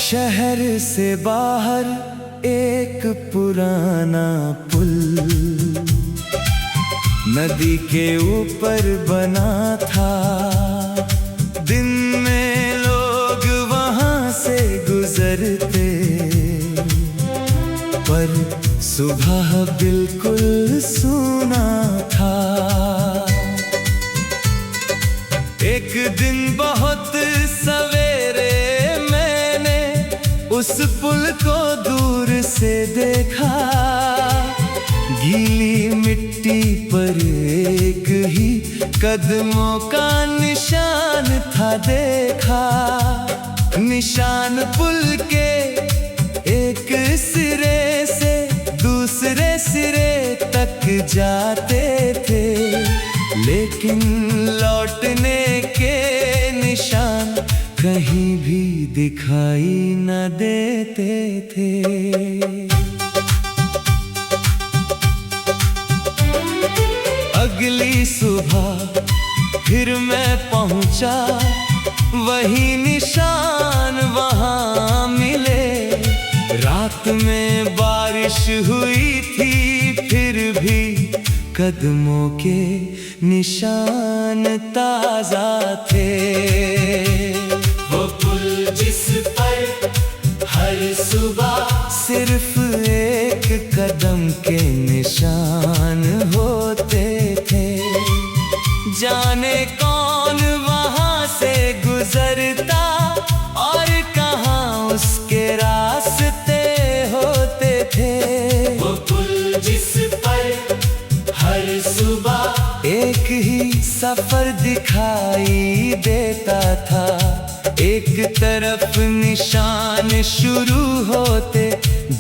शहर से बाहर एक पुराना पुल नदी के ऊपर बना था। दिन में लोग वहां से गुजरते, पर सुबह बिल्कुल सूना था। एक दिन बहुत सवेरे उस पुल को दूर से देखा। गीली मिट्टी पर एक ही कदमों का निशान था देखा। निशान पुल के एक सिरे से दूसरे सिरे तक जाते थे, लेकिन लौटने के निशान कहीं भी दिखाई न देते थे। अगली सुबह फिर मैं पहुंचा, वही निशान वहां मिले। रात में बारिश हुई थी, फिर भी कदमों के निशान ताजा थे। वो पुल जिस पर हर सुबह सिर्फ एक कदम के निशान होते थे, जाने कौन वहां से गुजरता और कहां उसके रास्ते होते थे। वो पुल जिस पर हर सुबह एक ही सफर दिखाई देता था। एक तरफ निशान शुरू होते,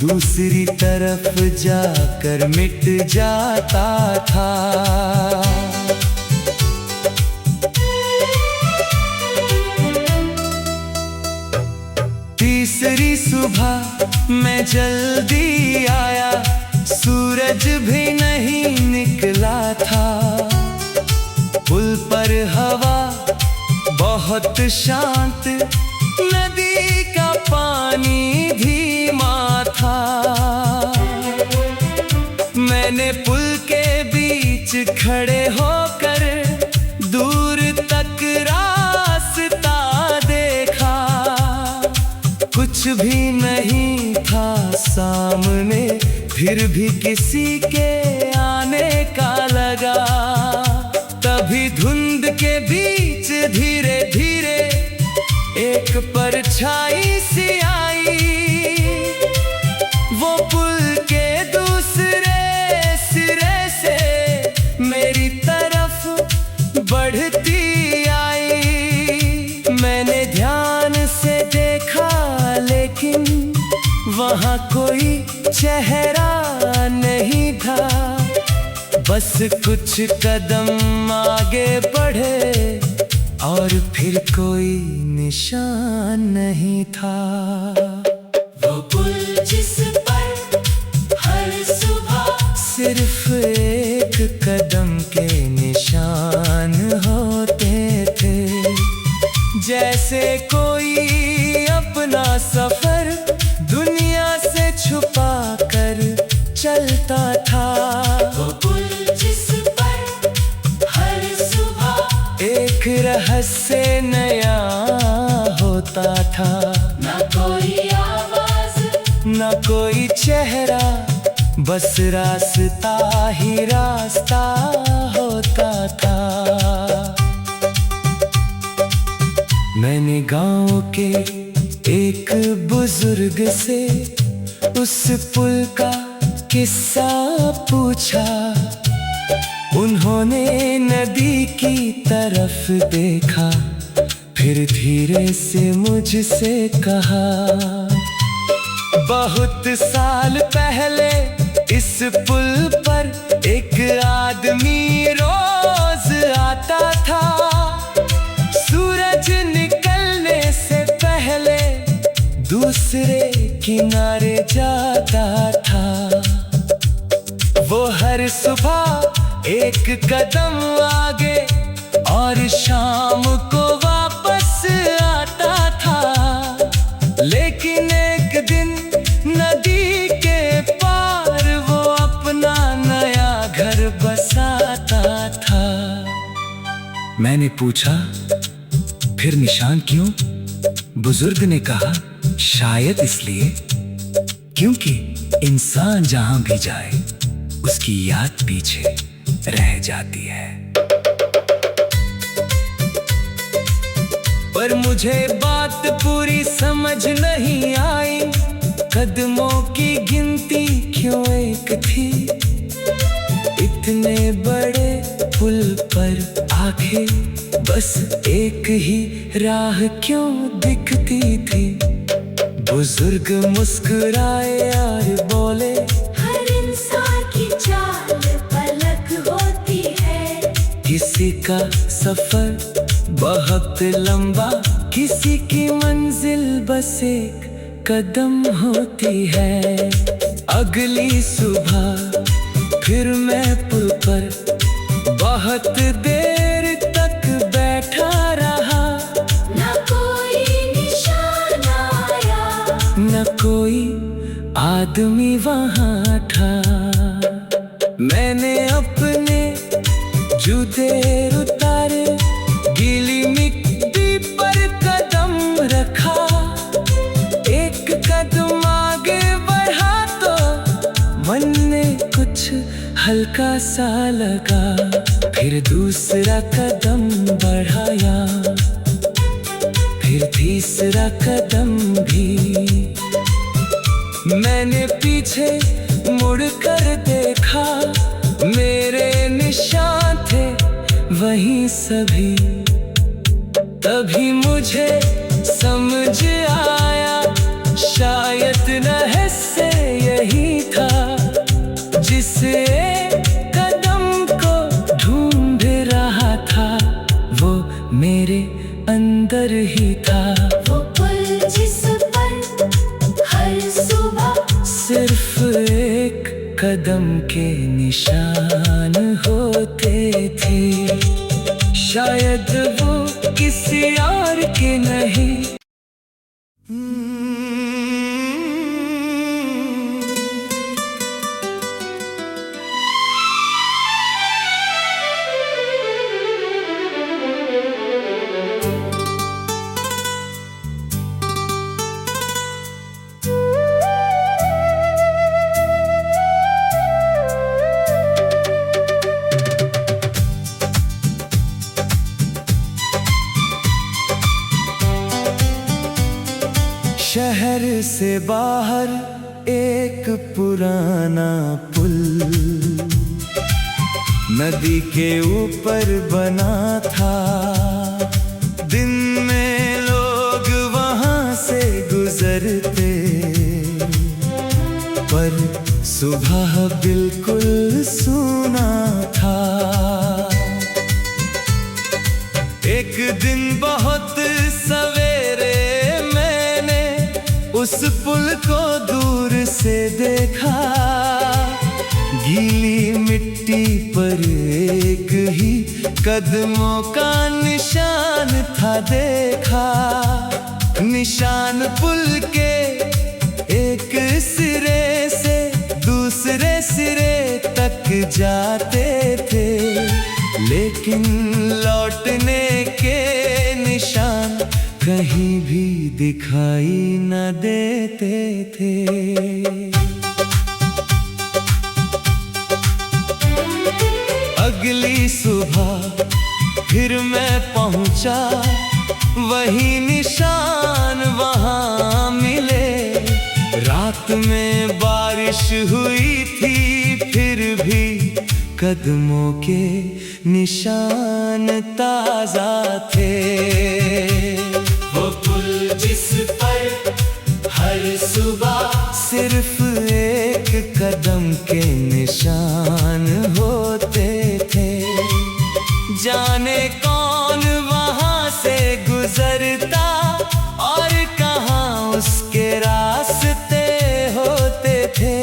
दूसरी तरफ जाकर मिट जाता था। तीसरी सुबह मैं जल्दी आया, सूरज भी नहीं निकला था। पुल पर हवा बहुत शांत, नदी का पानी धीमा था। मैंने पुल के बीच खड़े होकर दूर तक रास्ता देखा। कुछ भी नहीं था सामने, फिर भी किसी के आने का लगा। तभी धुंध के बीच धीरे धीरे एक परछाई सी आई। वो पुल के दूसरे सिरे से मेरी तरफ बढ़ती आई। मैंने ध्यान से देखा, लेकिन वहां कोई चेहरा नहीं था। बस कुछ कदम आगे बढ़े और फिर कोई निशान नहीं था। वो पुल जिस पर हर सुबह सिर्फ एक कदम के निशान होते थे, जैसे कोई अपना सफर दुनिया से छुपा कर चलता था। वो पुल जिस पर हर सुबह एक रहस्य नया होता था। न कोई आवाज, न कोई चेहरा, बस रास्ता ही रास्ता होता था। मैंने गांव के एक बुजुर्ग से उस पुल का किस्सा पूछा। उन्होंने नदी की तरफ देखा, फिर धीरे से मुझसे कहा, बहुत साल पहले इस पुल पर एक आदमी रोज आता था। सूरज निकलने से पहले दूसरे किनारे जाता था। वो हर सुबह एक कदम आगे और शाम को वापस आता था। लेकिन एक दिन नदी के पार वो अपना नया घर बसाता था। मैंने पूछा, फिर निशान क्यों? बुजुर्ग ने कहा, शायद इसलिए क्योंकि इंसान जहां भी जाए उसकी याद पीछे रह जाती है। पर मुझे बात पूरी समझ नहीं आई, कदमों की गिनती क्यों एक थी? इतने बड़े पुल पर आखिर बस एक ही राह क्यों दिखती थी? बुजुर्ग मुस्कुराए और बोले, हर इंसान की चाल अलग होती है। किसी का सफर बहुत लंबा, किसी की मंजिल बस एक कदम होती है। अगली सुबह फिर मैं पुल पर बहुत देर तक बैठा रहा। न कोई निशान आया, न कोई आदमी वहाँ था। मैंने अपने जूते उतारे, गीली मिट्टी पर कदम रखा। एक कदम आगे बढ़ा तो मन में कुछ हल्का सा लगा। फिर दूसरा कदम बढ़ाया, फिर तीसरा कदम भी। मैंने पीछे मुड़कर देखा, मेरे निशान थे वहीं सभी। तभी मुझे समझ आया, शायद रहस्य यही था। जिस कदम को ढूंढ रहा था वो मेरे अंदर ही था। वो पुल जिस पर हर सुबह सिर्फ एक कदम के निशान होते थे। शायद वो किसी और के नहीं। शहर से बाहर एक पुराना पुल नदी के ऊपर बना था। दिन में लोग वहां से गुजरते, पर सुबह बिल्कुल सूना था। एक दिन बहुत सवेरे उस पुल को दूर से देखा। गीली मिट्टी पर एक ही कदमों का निशान था देखा। निशान पुल के एक सिरे से दूसरे सिरे तक जाते थे, लेकिन लौटने के निशान कहीं भी दिखाई न देते थे। अगली सुबह फिर मैं पहुंचा, वही निशान वहां मिले। रात में बारिश हुई थी, फिर भी कदमों के निशान ताजा थे। वो पुल जिस पर हर सुबह सिर्फ एक कदम के निशान होते थे। जाने कौन वहां से गुजरता और कहाँ उसके रास्ते होते थे।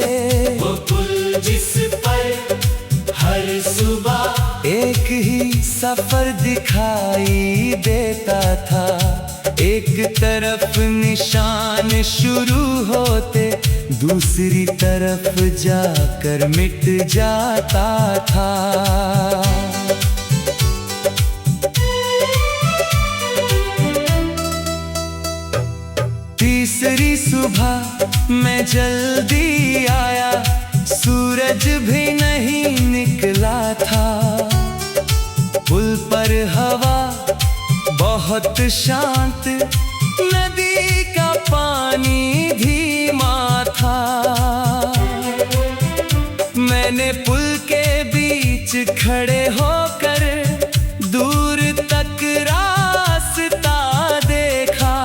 वो पुल जिस पर हर सुबह एक ही सफर दिखाई देता था। एक तरफ निशान शुरू होते, दूसरी तरफ जाकर मिट जाता था। तीसरी सुबह मैं जल्दी आया, सूरज भी नहीं निकला था। पुल पर हवा बहुत शांत, नदी का पानी धीमा था। मैंने पुल के बीच खड़े होकर दूर तक रास्ता देखा।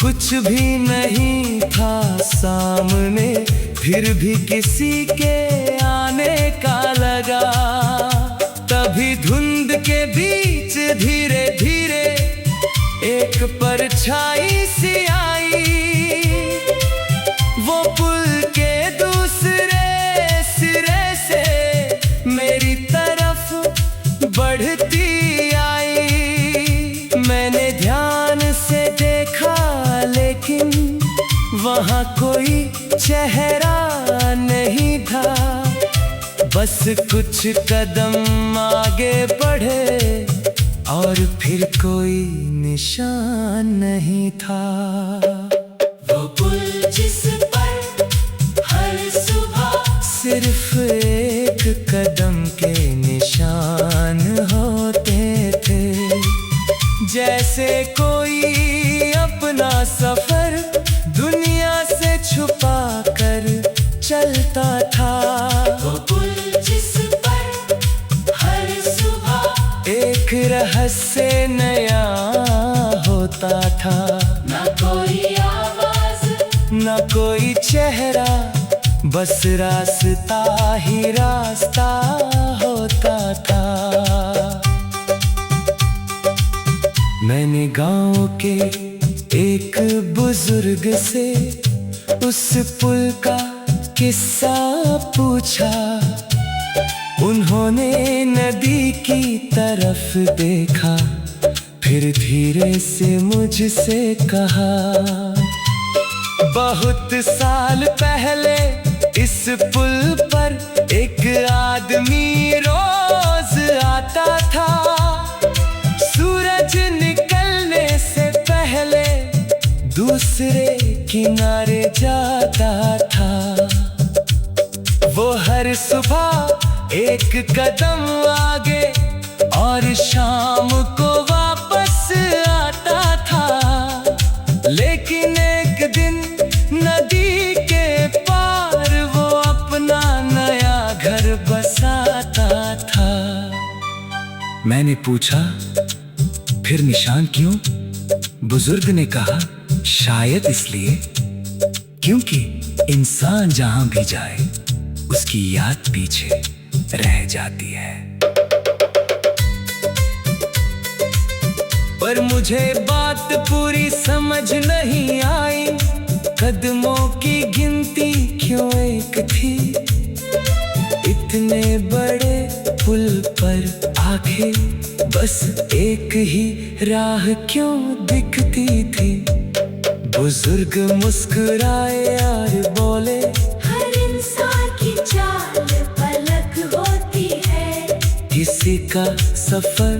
कुछ भी नहीं था सामने, फिर भी किसी के आने का लगा। तभी धुंध के बीच धीरे धीरे एक परछाई सी आई। वो पुल के दूसरे सिरे से मेरी तरफ बढ़ती आई। मैंने ध्यान से देखा लेकिन वहाँ कोई चेहरा नहीं था। बस कुछ कदम आगे बढ़े और फिर कोई निशान नहीं था। वो पुल जिस पर हर सुबह सिर्फ एक कदम के निशान होते थे। जैसे कोई अपना सफर दुनिया से छुपा कर चलता था। वो पुल जिस पर हर सुबह एक रहस्य नया होता था। न कोई आवाज न कोई चेहरा, बस रास्ता ही रास्ता होता था। मैंने गांव के एक बुजुर्ग से उस पुल का किस्सा पूछा। उन्होंने नदी की तरफ देखा, फिर धीरे से मुझसे कहा, बहुत साल पहले इस पुल पर एक आदमी रोज आता था। सूरज निकलने से पहले दूसरे किनारे जाता था। वो हर सुबह एक कदम आगे और शाम को वापस आता था। लेकिन एक दिन नदी के पार वो अपना नया घर बसाता था। मैंने पूछा, फिर निशान क्यों? बुजुर्ग ने कहा, शायद इसलिए क्योंकि इंसान जहां भी जाए उसकी याद पीछे रह जाती है। पर मुझे बात पूरी समझ नहीं आई, कदमों की गिनती क्यों एक थी। इतने बड़े पुल पर आखिर बस एक ही राह क्यों दिखती थी। बुजुर्ग मुस्कुराए और बोले, हर इंसान की चाल पलक होती है। किसी का सफर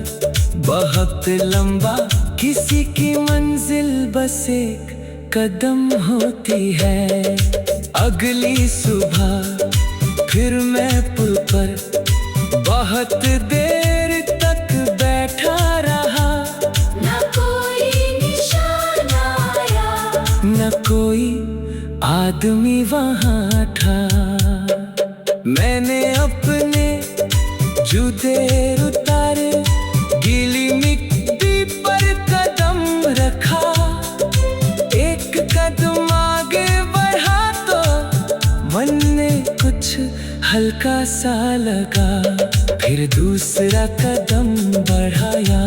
बहुत लंबा, किसी की मंजिल बस एक कदम होती है। अगली सुबह फिर मैं पुल पर बहुत देर तक बैठा रहा। न कोई निशान आया, न कोई आदमी वहाँ था। मैंने अपने जुदेर उतारे, गीली मिट्टी पर कदम रखा, एक कदम आगे बढ़ा तो मन में कुछ हल्का सा लगा, फिर दूसरा कदम बढ़ाया,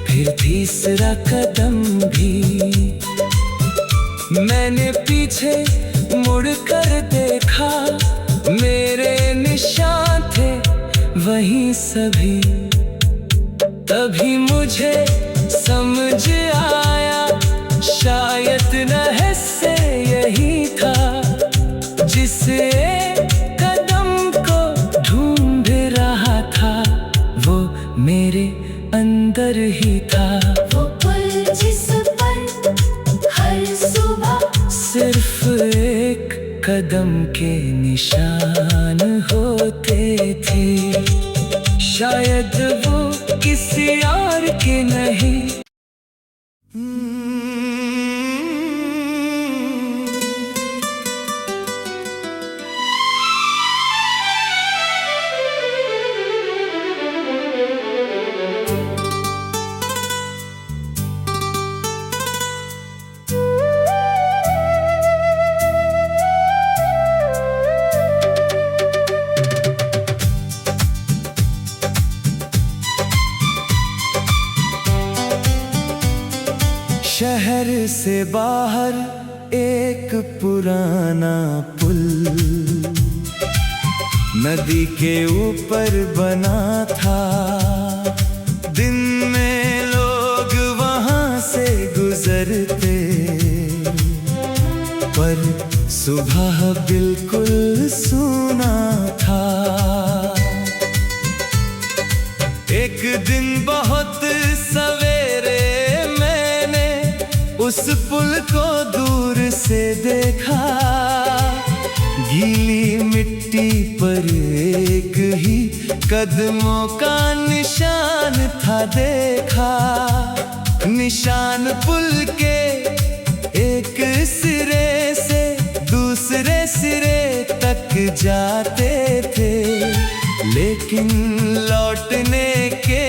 फिर तीसरा कदम भी। मैंने पीछे मुड़कर देखा, मेरे निशान थे वहीं सभी। तभी मुझे समझ आया, शायद रहस्य यही था, जिसे कदम को ढूंढ रहा था, वो मेरे अंदर ही था। वो पुल जिस पर हर सुबह सिर्फ एक कदम के निशान होते थे, शायद वो किसी और के नहीं। शहर से बाहर एक पुराना पुल नदी के ऊपर बना था। दिन में लोग वहां से गुजरते, पर सुबह बिल्कुल सूना था। एक दिन बहुत सवेरे उस पुल को दूर से देखा, गीली मिट्टी पर एक ही कदमों का निशान था देखा। निशान पुल के एक सिरे से दूसरे सिरे तक जाते थे, लेकिन लौटने के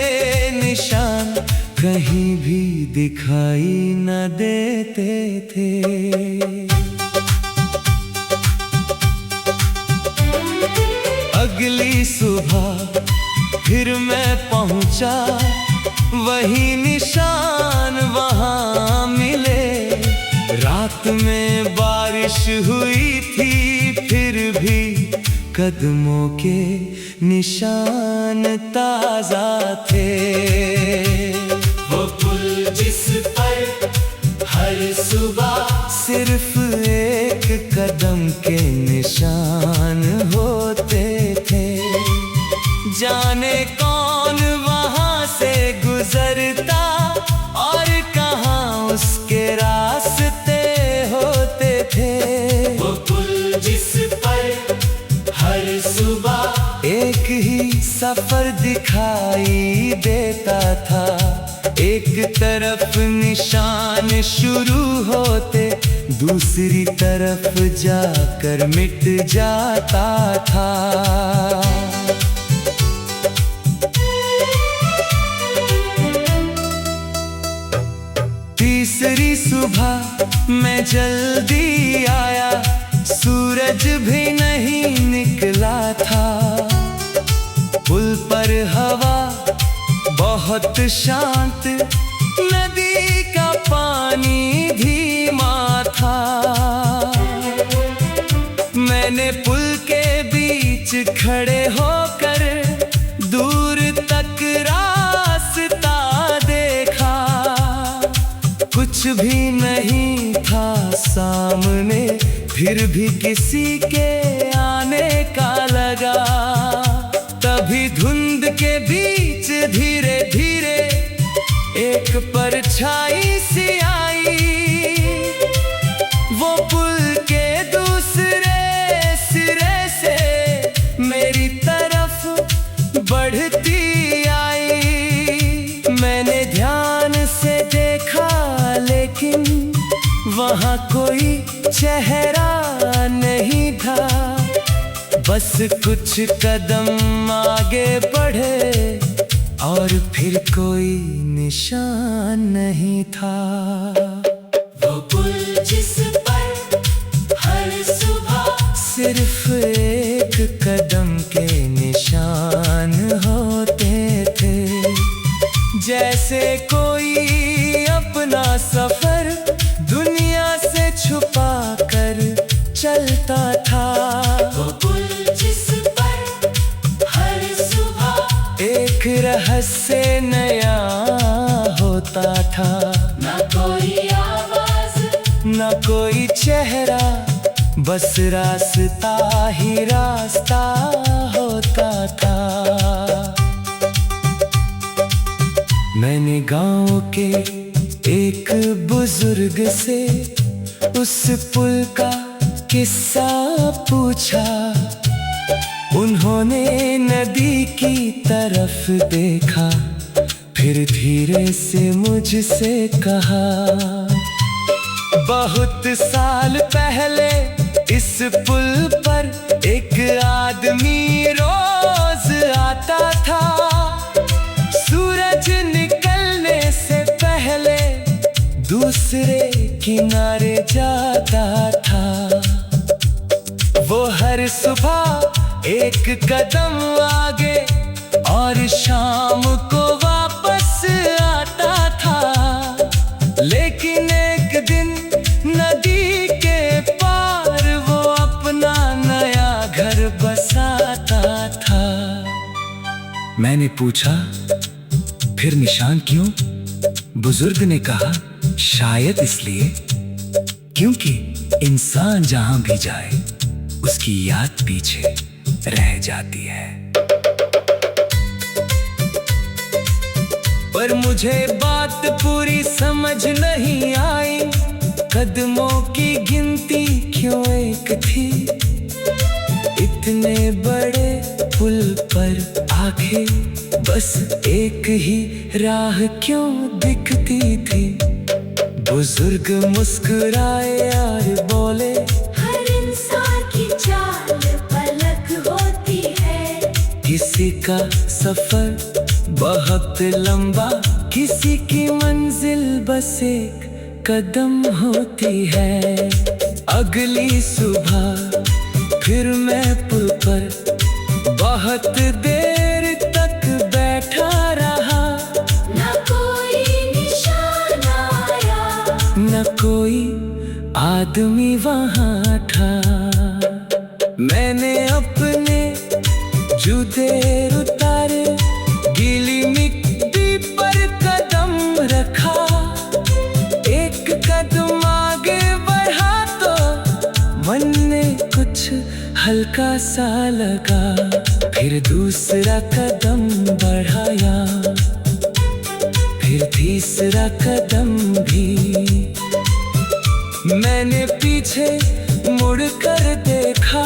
निशान कहीं भी दिखाई न देते थे। अगली सुबह फिर मैं पहुंचा, वही निशान वहां मिले। रात में बारिश हुई थी, फिर भी कदमों के निशान ताजा थे। वो पुल जिस पर हर सुबह सिर्फ एक कदम के निशान होते थे, जाने कौन वहां से गुजरता और कहाँ उसके रास्ते होते थे। वो पुल जिस पर हर सुबह एक ही सफर दिखाई देता था, एक तरफ निशान शुरू होते, दूसरी तरफ जाकर मिट जाता था। तीसरी सुबह मैं जल्दी आया, सूरज भी नहीं निकला था। पुल पर हवा बहुत शांत, नदी का पानी धीमा था। मैंने पुल के बीच खड़े होकर दूर तक रास्ता देखा, कुछ भी नहीं था सामने, फिर भी किसी के आने का लगा। तभी धुंध के बीच धीरे धीरे एक परछाई सी आई, वो पुल के दूसरे सिरे से मेरी तरफ बढ़ती आई। मैंने ध्यान से देखा, लेकिन वहाँ कोई चेहरा नहीं था, बस कुछ कदम आगे बढ़े और फिर कोई निशान नहीं था। वो पुल जिस पर हर सुबह सिर्फ एक कदम के निशान होते थे। जैसे कोई अपना सफर दुनिया से छुपा कर चलता था। वो पुल जिस पर हर सुबह एक रहस्य नया होता था। ना कोई आवाज न कोई चेहरा, बस रास्ता ही रास्ता होता था। मैंने गांव के एक बुजुर्ग से उस पुल का किस्सा पूछा। उन्होंने नदी की तरफ देखा, फिर धीरे से मुझसे कहा, बहुत साल पहले इस पुल पर एक आदमी रोज आता था। सूरज निकलने से पहले दूसरे किनारे जाता था। वो हर सुबह एक कदम आगे और शाम को वापस आता था। लेकिन एक दिन नदी के पार वो अपना नया घर बसाता था। मैंने पूछा, फिर निशान क्यों? बुजुर्ग ने कहा, शायद इसलिए क्योंकि इंसान जहां भी जाए उसकी याद पीछे रह जाती है। पर मुझे बात पूरी समझ नहीं आई, कदमों की गिनती क्यों एक थी। इतने बड़े पुल पर आखिर बस एक ही राह क्यों दिखती थी। बुजुर्ग मुस्कुराए और बोले, हर इंसान की चाल पलक होती है। किसी का सफर बहुत लंबा, किसी की मंजिल बस एक कदम होती है। अगली सुबह फिर मैं पुल पर बहुत देर तक बैठा रहा। ना कोई निशान आया, न कोई आदमी वहां था। मैंने अपने जूते उतारे, गीली मिट्टी पर कदम रखा। एक कदम आगे बढ़ा तो मन में कुछ हल्का सा लगा। फिर दूसरा कदम बढ़ाया, फिर तीसरा कदम भी। मैंने पीछे मुड़ कर देखा,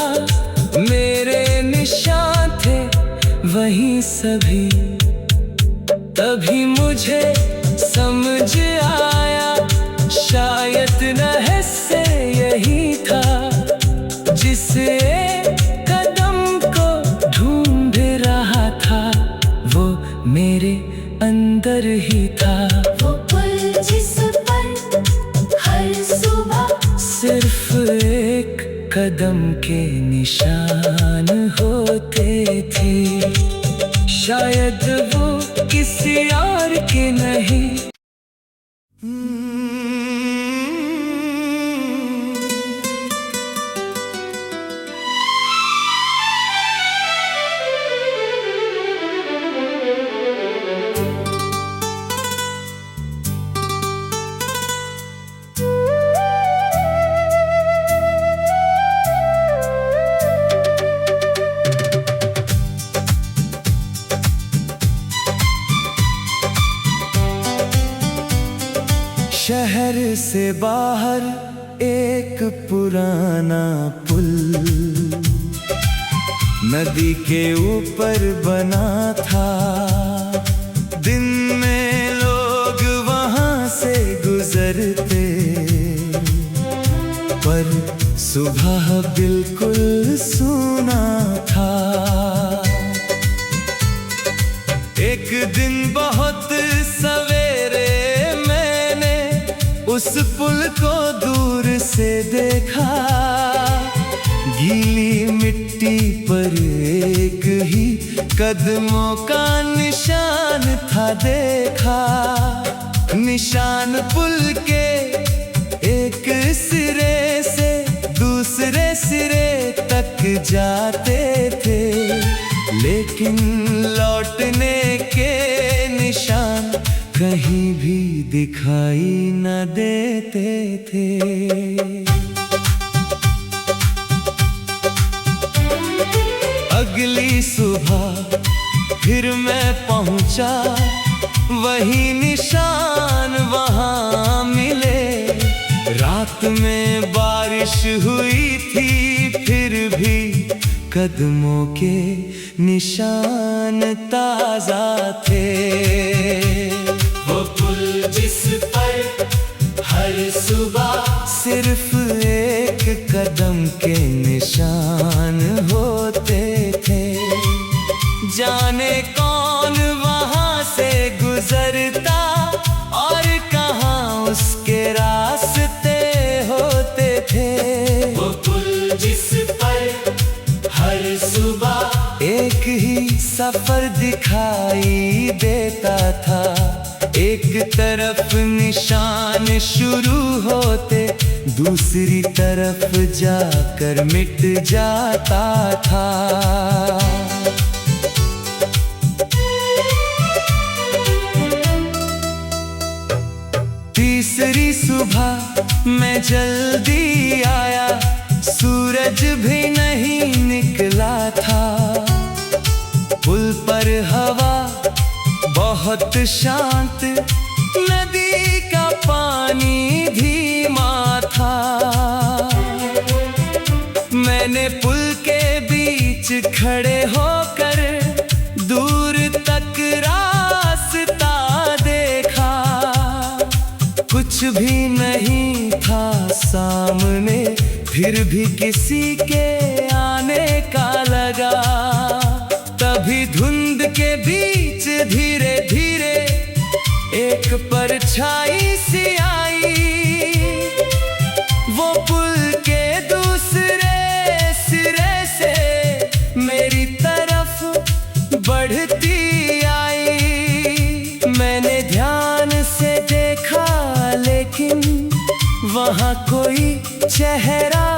मेरे निशान थे वहीं सभी। तभी मुझे समझ आया, शायद रहस्य यही था। जिसे कदम को ढूंढ रहा था वो मेरे अंदर ही था। वो पुल जिस पर हर सुबह सिर्फ एक कदम के निशान होते थे। शायद वो किसी और के नहीं। शहर से बाहर एक पुराना पुल नदी के ऊपर बना था। दिन में लोग वहां से गुजरते, पर सुबह बिल्कुल सूना था। एक दिन बहुत सवेरे मैंने उस पुल को दूर से देखा। गीली मिट्टी पर एक ही कदमों का निशान था देखा। निशान पुल के एक सिरे से दूसरे सिरे तक जाते थे, लेकिन लौटने के निशान कहीं भी दिखाई न देते थे। अगली सुबह फिर मैं पहुंचा, वही निशान वहां मिले। रात में बारिश हुई थी, फिर भी कदमों के निशान ताजा थे। वो पुल जिस पर हर सुबह सिर्फ एक कदम के निशान होते थे। जाने कौन वहां से गुजरता और कहाँ उसके रास्ते होते थे। वो पुल जिस पर हर सुबह एक ही सफर दिखाई देता था। एक तरफ निशान शुरू होते, दूसरी तरफ जाकर मिट जाता था। तीसरी सुबह मैं जल्दी आया, सूरज भी नहीं निकला था। पुल पर हवा बहुत शांत, नदी का पानी धीमा था। मैंने पुल के बीच खड़े होकर दूर तक रास्ता देखा। कुछ भी नहीं था सामने, फिर भी किसी के आने का लगा। तभी धुंध के बीच धीरे धीरे एक परछाई सी आई। वो पुल के दूसरे सिरे से मेरी तरफ बढ़ती आई। मैंने ध्यान से देखा, लेकिन वहाँ कोई चेहरा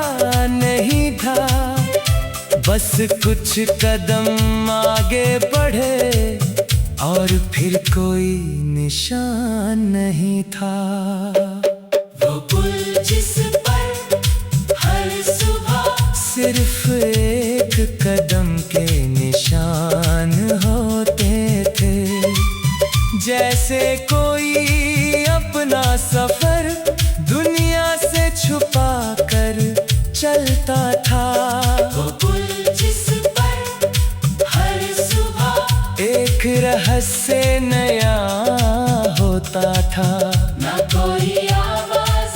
नहीं था। बस कुछ कदम आगे बढ़े और फिर कोई निशान नहीं था। वो पुल जिस पर हर सुबह सिर्फ एक कदम के निशान होते थे। जैसे कोई अपना सफर दुनिया से छुपा कर चलता था। वो पुल जिस पर हर सुबह एक रहस्य नया होता था। ना कोई आवाज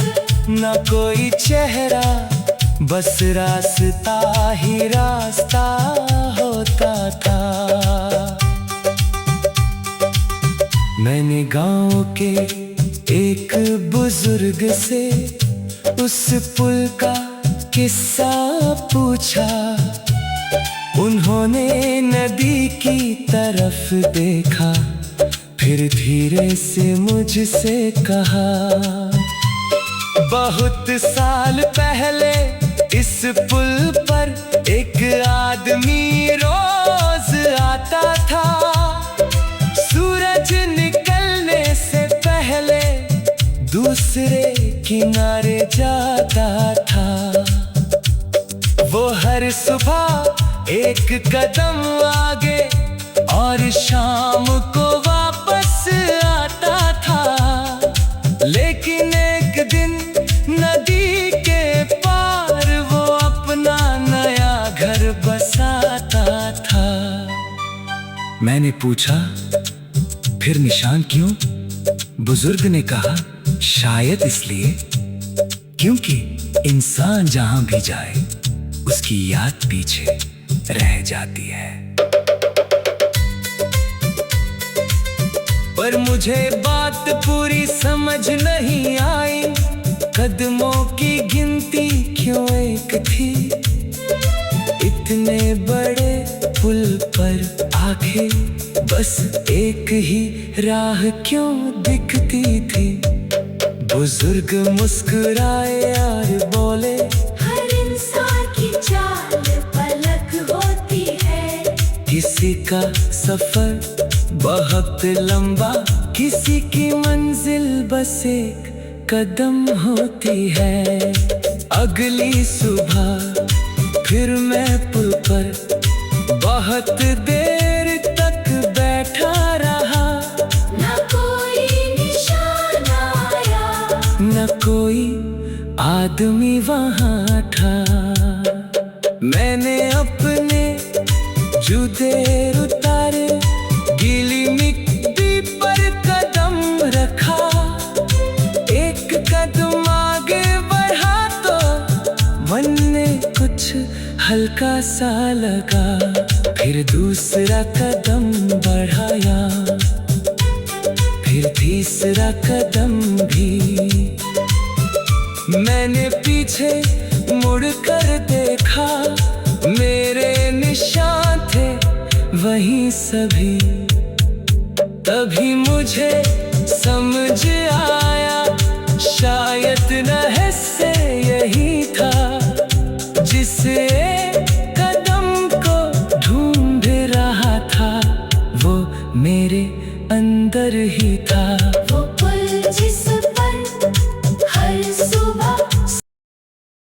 न कोई चेहरा, बस रास्ता ही रास्ता होता था। मैंने गांव के एक बुजुर्ग से उस पुल का किस्सा पूछा। उन्होंने नदी की तरफ देखा, फिर धीरे से मुझसे कहा, बहुत साल पहले इस पुल पर एक आदमी रोज आता था। सूरज निकलने से पहले दूसरे किनारे जाता था। वो हर सुबह एक कदम आगे और शाम को वापस आता था। लेकिन एक दिन नदी के पार वो अपना नया घर बसाता था। मैंने पूछा, फिर निशान क्यों? बुजुर्ग ने कहा, शायद इसलिए क्योंकि इंसान जहां भी जाए उसकी याद पीछे रह जाती है। पर मुझे बात पूरी समझ नहीं आई, कदमों की गिनती क्यों एक थी। इतने बड़े पुल पर आखिर बस एक ही राह क्यों दिखती थी। बुजुर्ग मुस्कुराए और बोले, हर इंसान की चाल पलक होती है। किसी का सफर बहुत लंबा, किसी की मंजिल बस एक कदम होती है। अगली सुबह फिर मैं पुल पर बहुत देर तक बैठा रहा। न कोई निशान आया, न कोई आदमी वहाँ था। मैंने अपने जूते उतारे, गीली मिट्टी पर कदम रखा। एक कदम आगे बढ़ा तो मन में कुछ हल्का सा लगा। फिर दूसरा कदम बढ़ाया, फिर तीसरा कदम भी। मैंने पीछे मुड़कर देखा, मेरे निशान थे वहीं सभी। तभी मुझे समझ आया, शायद रहस्य